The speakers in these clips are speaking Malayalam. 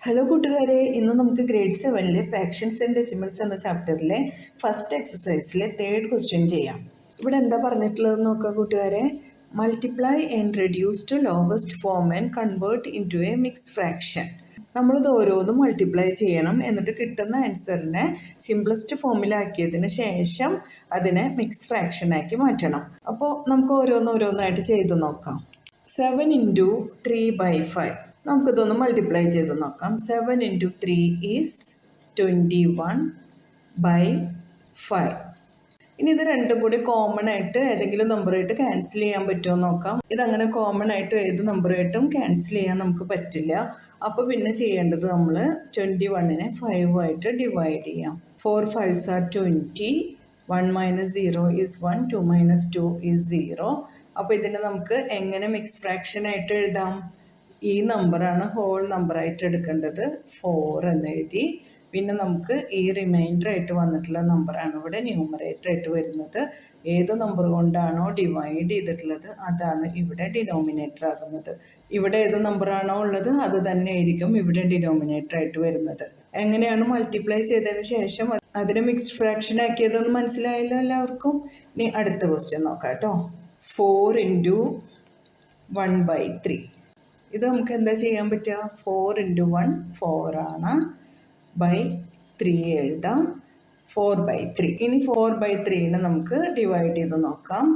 ഹലോ കൂട്ടുകാരെ, ഇന്ന് നമുക്ക് ഗ്രേഡ് 7 ഫ്രാക്ഷൻസ് ആൻഡ് ഡെസിമൽസ് എന്ന ചാപ്റ്ററിലെ ഫസ്റ്റ് എക്സസൈസിലെ തേർഡ് ക്വസ്റ്റ്യൻ ചെയ്യാം. ഇവിടെ എന്താ പറഞ്ഞിട്ടുള്ളതെന്ന് നോക്കുക കൂട്ടുകാരെ. Multiply and reduce to lowest form and convert into a mix fraction. നമ്മളിത് ഓരോന്നും മൾട്ടിപ്ലൈ ചെയ്യണം, എന്നിട്ട് കിട്ടുന്ന ആൻസറിനെ സിംപ്ലസ്റ്റ് ഫോമിലാക്കിയതിന് ശേഷം അതിനെ മിക്സ് ഫ്രാക്ഷനാക്കി മാറ്റണം. അപ്പോൾ നമുക്ക് ഓരോന്നായിട്ട് ചെയ്ത് നോക്കാം. 7 ഇൻറ്റു 3/5. നമുക്കിതൊന്ന് മൾട്ടിപ്ലൈ ചെയ്ത് നോക്കാം. 7 ഇൻറ്റു 3 ഈസ് 21/5. ഇനി ഇത് രണ്ടും കൂടി കോമൺ ആയിട്ട് ഏതെങ്കിലും നമ്പറായിട്ട് ക്യാൻസൽ ചെയ്യാൻ പറ്റുമോ നോക്കാം. ഇതങ്ങനെ കോമൺ ആയിട്ട് ഏത് നമ്പറായിട്ടും ക്യാൻസൽ ചെയ്യാൻ നമുക്ക് പറ്റില്ല. അപ്പോൾ പിന്നെ ചെയ്യേണ്ടത് നമ്മൾ 21നെ 5 ആയിട്ട് ഡിവൈഡ് ചെയ്യാം. 4 5s are 20. 1 - 0 is 1. 2 - 2 is 0. അപ്പോൾ ഇതിനെ നമുക്ക് എങ്ങനെ മിക്സ് ഫ്രാക്ഷൻ ആയിട്ട് എഴുതാം? ഈ നമ്പറാണ് ഹോൾ നമ്പറായിട്ട് എടുക്കേണ്ടത്, 4 എന്ന് എഴുതി. പിന്നെ നമുക്ക് ഈ റിമൈൻഡർ ആയിട്ട് വന്നിട്ടുള്ള നമ്പറാണ് ഇവിടെ ന്യൂമറേറ്റർ ആയിട്ട് വരുന്നത്. ഏത് നമ്പർ കൊണ്ടാണോ ഡിവൈഡ് ചെയ്തിട്ടുള്ളത് അതാണ് ഇവിടെ ഡിനോമിനേറ്റർ ആകുന്നത്. ഇവിടെ ഏത് നമ്പറാണോ ഉള്ളത് അത് തന്നെ ആയിരിക്കും ഇവിടെ ഡിനോമിനേറ്റർ ആയിട്ട് വരുന്നത്. എങ്ങനെയാണ് മൾട്ടിപ്ലൈ ചെയ്തതിന് ശേഷം അതിനെ മിക്സ്ഡ് ഫ്രാക്ഷൻ ആക്കിയതെന്ന് മനസ്സിലായല്ലോ എല്ലാവർക്കും. ഇനി അടുത്ത ക്വസ്റ്റ്യൻ നോക്കാം കേട്ടോ. 4 ഇൻറ്റു 1/3. ഇത് നമുക്ക് എന്താ ചെയ്യാൻ പറ്റുക? 4 ഇൻറ്റു 1 4 ആണ്, /3 എഴുതാം. 4/3. ഇനി 4/3നെ നമുക്ക് ഡിവൈഡ് ചെയ്ത് നോക്കാം.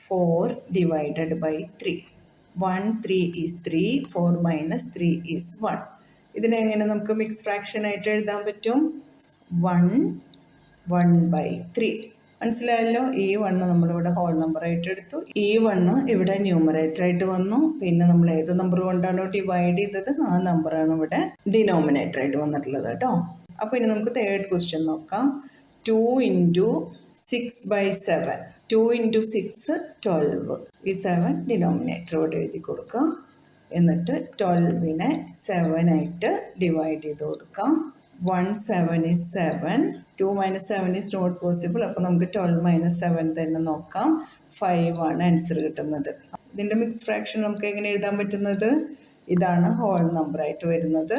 4 ഡിവൈഡഡ് ബൈ 3. 1 3 ഈസ് 3. 4 - 3 ഈസ് 1. ഇതിനെങ്ങനെ നമുക്ക് മിക്സ് ഫ്രാക്ഷൻ ആയിട്ട് എഴുതാൻ പറ്റും? 1 1/3. മനസ്സിലായല്ലോ. ഈ 1 നമ്മളിവിടെ ഹോൾ നമ്പറായിട്ട് എടുത്തു. ഈ 1 ഇവിടെ ന്യൂമറേറ്റർ ആയിട്ട് വന്നു. പിന്നെ നമ്മൾ ഏത് നമ്പർ കൊണ്ടാണോ ഡിവൈഡ് ചെയ്തത് ആ നമ്പറാണ് ഇവിടെ ഡിനോമിനേറ്റർ ആയിട്ട് വന്നിട്ടുള്ളത് കേട്ടോ. അപ്പോൾ ഇനി നമുക്ക് തേർഡ് ക്വസ്റ്റ്യൻ നോക്കാം. 2 ഇൻറ്റു 6/7. 2 ഇൻറ്റു 6 12. ഈ 7 ഡിനോമിനേറ്റർ ഇവിടെ എഴുതി കൊടുക്കുക. എന്നിട്ട് 12നെ 7 ആയിട്ട് ഡിവൈഡ് ചെയ്ത് കൊടുക്കാം. 1 7 is 7. 2 - 7 is not possible. അപ്പോൾ നമുക്ക് 12 - 7 തന്നെ നോക്കാം. 5 ആണ് ആൻസർ കിട്ടുന്നത്. ഇതിൻ്റെ മിക്സ് ഫ്രാക്ഷൻ നമുക്ക് എങ്ങനെ എഴുതാൻ പറ്റുന്നത്? ഇതാണ് ഹോൾ നമ്പറായിട്ട് വരുന്നത്,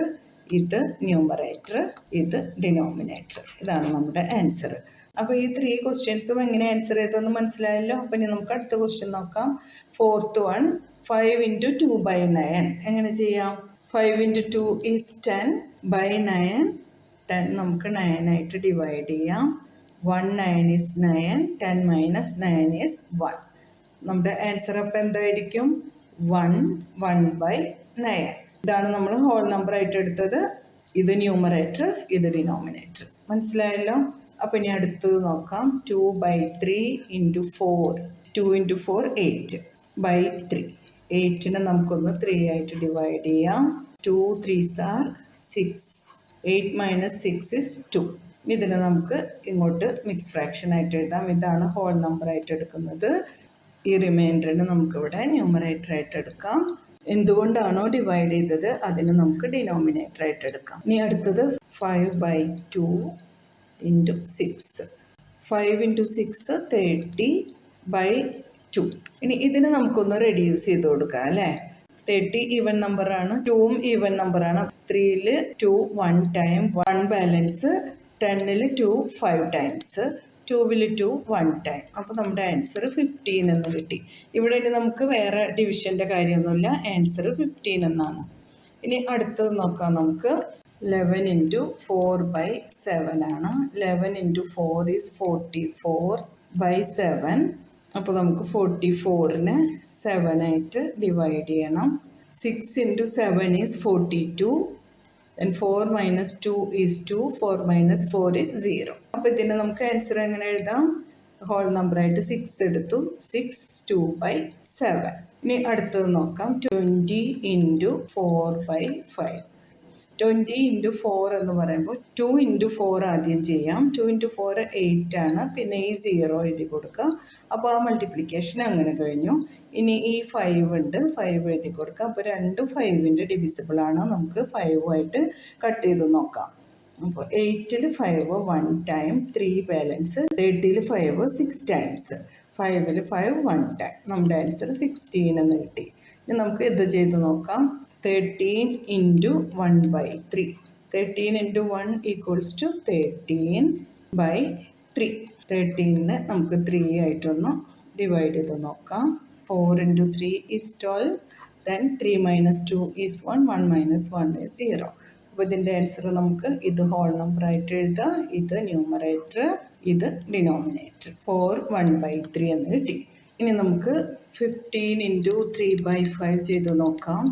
ഇത് ന്യൂമറേറ്റർ, ഇത് ഡിനോമിനേറ്റർ. ഇതാണ് നമ്മുടെ ആൻസർ. അപ്പോൾ ഈ 3 ക്വസ്റ്റ്യൻസും എങ്ങനെ ആൻസർ ചെയ്തതെന്ന് മനസ്സിലായല്ലോ. അപ്പോൾ ഇനി നമുക്ക് അടുത്ത ക്വസ്റ്റ്യൻ നോക്കാം. 4th one. 5 ഇൻറ്റു 2/9. എങ്ങനെ ചെയ്യാം? 5 ഇൻറ്റു 2 ഈസ് 10/9. 10 നമുക്ക് 9 ആയിട്ട് ഡിവൈഡ് ചെയ്യാം. 1 9 ഈസ് 9. 10 - 9 ഈസ് 1. നമ്മുടെ ആൻസർ അപ്പോൾ എന്തായിരിക്കും? 1/9. ഇതാണ് നമ്മൾ ഹോൾ നമ്പറായിട്ട് എടുത്തത്. ഇത് ന്യൂമറേറ്റർ, ഇത് ഡിനോമിനേറ്റർ. മനസ്സിലായല്ലോ. അപ്പോൾ ഇനി അടുത്തത് നോക്കാം. 2/3 ഇൻറ്റു 4. 2 ഇൻറ്റു 4 8/3. 8നെ നമുക്കൊന്ന് 3 ആയിട്ട് ഡിവൈഡ് ചെയ്യാം. 2 3s are 6. 8 - 6 is 2. ഇതിനെ നമുക്ക് ഇങ്ങോട്ട് മിക്സ് ഫ്രാക്ഷൻ ആയിട്ട് എഴുതാം. ഇതാണ് ഹോൾ നമ്പറായിട്ട് എടുക്കുന്നത്. ഈ റിമൈൻഡറിന് നമുക്കിവിടെ ന്യൂമറേറ്റർ ആയിട്ട് എടുക്കാം. എന്തുകൊണ്ടാണോ ഡിവൈഡ് ചെയ്തത് അതിന് നമുക്ക് ഡിനോമിനേറ്റർ ആയിട്ട് എടുക്കാം. ഇനി അടുത്തത് 5/2 ഇൻറ്റു 6. 5 ഇൻറ്റു 6 30/2. ഇനി ഇതിനെ നമുക്കൊന്ന് റെഡ്യൂസ് ചെയ്ത് കൊടുക്കാം അല്ലേ. 30 ഈവൻ നമ്പറാണ്, 2ഉം ഈവൻ നമ്പറാണ്. 3ൽ 2 1 ടൈം, 1 ബാലൻസ്. 10ൽ 2 5 ടൈംസ്, 2ൽ 2 1 ടൈം. അപ്പോൾ നമ്മുടെ ആൻസർ 15 എന്ന് കിട്ടി. ഇവിടെ ഇനി നമുക്ക് വേറെ ഡിവിഷൻ്റെ കാര്യമൊന്നുമില്ല, ആൻസർ 15 എന്നാണ്. ഇനി അടുത്തത് നോക്കാം നമുക്ക്. 11 ഇൻറ്റു 4/7 ആണ്. 11 ഇൻറ്റു 4 ഈസ് 44/7. അപ്പോൾ നമുക്ക് 44നെ 7 ആയിട്ട് ഡിവൈഡ് ചെയ്യണം. 6 into 7 is 42. then 4 - 2 is 2. 4 - 4 is 0. അപ്പോൾ ഇതിനെ നമുക്ക് ആൻസർ എങ്ങനെ എഴുതാം? ഹോൾ നമ്പറായിട്ട് 6 എടുത്തു. 6 2/7. ഇനി അടുത്തത് നോക്കാം. 20 ഇൻറ്റു 4/5. 20 ഇൻറ്റു 4 എന്ന് പറയുമ്പോൾ 2 ഇൻറ്റു 4 ആദ്യം ചെയ്യാം. 2 ഇൻറ്റു 4 8 ആണ്. പിന്നെ ഈ 0 എഴുതി കൊടുക്കുക. അപ്പോൾ ആ മൾട്ടിപ്ലിക്കേഷൻ അങ്ങനെ കഴിഞ്ഞു. ഇനി ഈ 5 ഉണ്ട്, 5 എഴുതി കൊടുക്കുക. അപ്പോൾ 2 5ൻ്റെ ഡിവിസിബിൾ ആണ്. നമുക്ക് 5ആയിട്ട് കട്ട് ചെയ്ത് നോക്കാം. അപ്പോൾ 8ൽ 5 1 ടൈം, 3 ബാലൻസ്. 30ൽ 5 6 ടൈംസ്, 5ൽ 5 1 ടൈം. നമ്മുടെ ആൻസർ 16 എന്ന് കിട്ടി. ഇനി നമുക്ക് ഇത് ചെയ്ത് നോക്കാം. 13 into 1 by 3. 13 into 1 equals to 13 by 3. 13 നമുക്ക് 3 ആയിട്ടൊന്ന് ഡിവൈഡ് ചെയ്ത് നോക്കാം. 4 into 3 is 12. Then 3 minus 2 is 1. 1 minus 1 is 0. അപ്പോൾ ഇതിൻ്റെ ആൻസർ നമുക്ക് ഇത് ഹോൾ നമ്പർ ആയിട്ട് എഴുതാം. ഇത് ന്യൂമറേറ്റർ, ഇത് ഡിനോമിനേറ്റർ. 4 1 by 3 എന്ന് കിട്ടി. ഇനി നമുക്ക് 15 into 3 by 5 ചെയ്ത് നോക്കാം.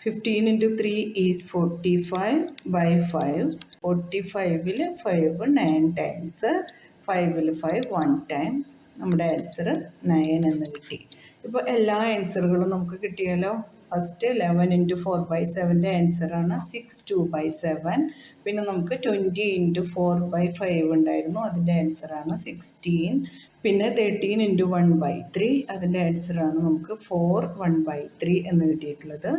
15 into 3 is 45 by 5. 45-ൽ 5 9 times. 5-ൽ 5 1 time. നമ്മുടെ ആൻസർ 9 എന്ന് കിട്ടി. ഇപ്പോൾ എല്ലാ ആൻസറുകളും നമുക്ക് കിട്ടിയാലോ. ഫസ്റ്റ് 11 into 4 by 7ൻ്റെ ആൻസറാണ് 62 by 7. പിന്നെ നമുക്ക് 20 into 4 by 5 ഉണ്ടായിരുന്നു, അതിൻ്റെ ആൻസറാണ് 16. പിന്നെ 13 into 1 by 3, അതിൻ്റെ ആൻസറാണ് നമുക്ക് 4 1 by 3 എന്ന് കിട്ടിയിട്ടുള്ളത്.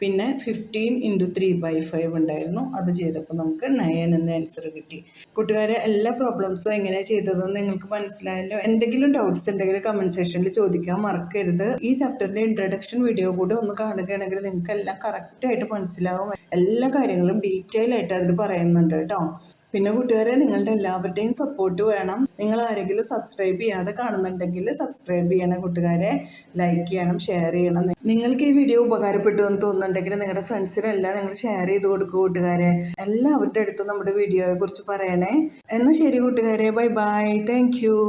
പിന്നെ 15 into 3 by 5 ഉണ്ടായിരുന്നു, അത് ചെയ്തപ്പോൾ നമുക്ക് 9 എന്ന ആൻസർ കിട്ടി. കൂട്ടുകാരെ, എല്ലാ പ്രോബ്ലംസും എങ്ങനെയാണ് ചെയ്തതെന്ന് നിങ്ങൾക്ക് മനസ്സിലായല്ലോ. എന്തെങ്കിലും ഡൗട്ട്സ് ഉണ്ടെങ്കിൽ കമൻറ്റ് സെക്ഷനിൽ ചോദിക്കാൻ മറക്കരുത്. ഈ ചാപ്റ്ററിൻ്റെ ഇൻട്രഡക്ഷൻ വീഡിയോ കൂടി ഒന്ന് കാണുകയാണെങ്കിൽ നിങ്ങൾക്ക് എല്ലാം കറക്റ്റായിട്ട് മനസ്സിലാവും. എല്ലാ കാര്യങ്ങളും ഡീറ്റെയിൽ ആയിട്ട് അതിൽ പറയുന്നുണ്ട് കേട്ടോ. പിന്നെ കൂട്ടുകാരെ, നിങ്ങളുടെ എല്ലാവരുടെയും സപ്പോർട്ട് വേണം. നിങ്ങൾ ആരെങ്കിലും സബ്സ്ക്രൈബ് ചെയ്യാതെ കാണുന്നുണ്ടെങ്കിൽ സബ്സ്ക്രൈബ് ചെയ്യണം കൂട്ടുകാരെ. ലൈക്ക് ചെയ്യണം, ഷെയർ ചെയ്യണം. നിങ്ങൾക്ക് ഈ വീഡിയോ ഉപകാരപ്പെട്ടു എന്ന് തോന്നുന്നുണ്ടെങ്കിൽ നിങ്ങളുടെ ഫ്രണ്ട്സിനെല്ലാം നിങ്ങൾ ഷെയർ ചെയ്ത് കൊടുക്കുക കൂട്ടുകാരെ. എല്ലാവരുടെ അടുത്തും നമ്മുടെ വീഡിയോയെ കുറിച്ച് പറയണേ. എന്നാൽ ശരി കൂട്ടുകാരെ, ബൈ ബൈ, താങ്ക് യു.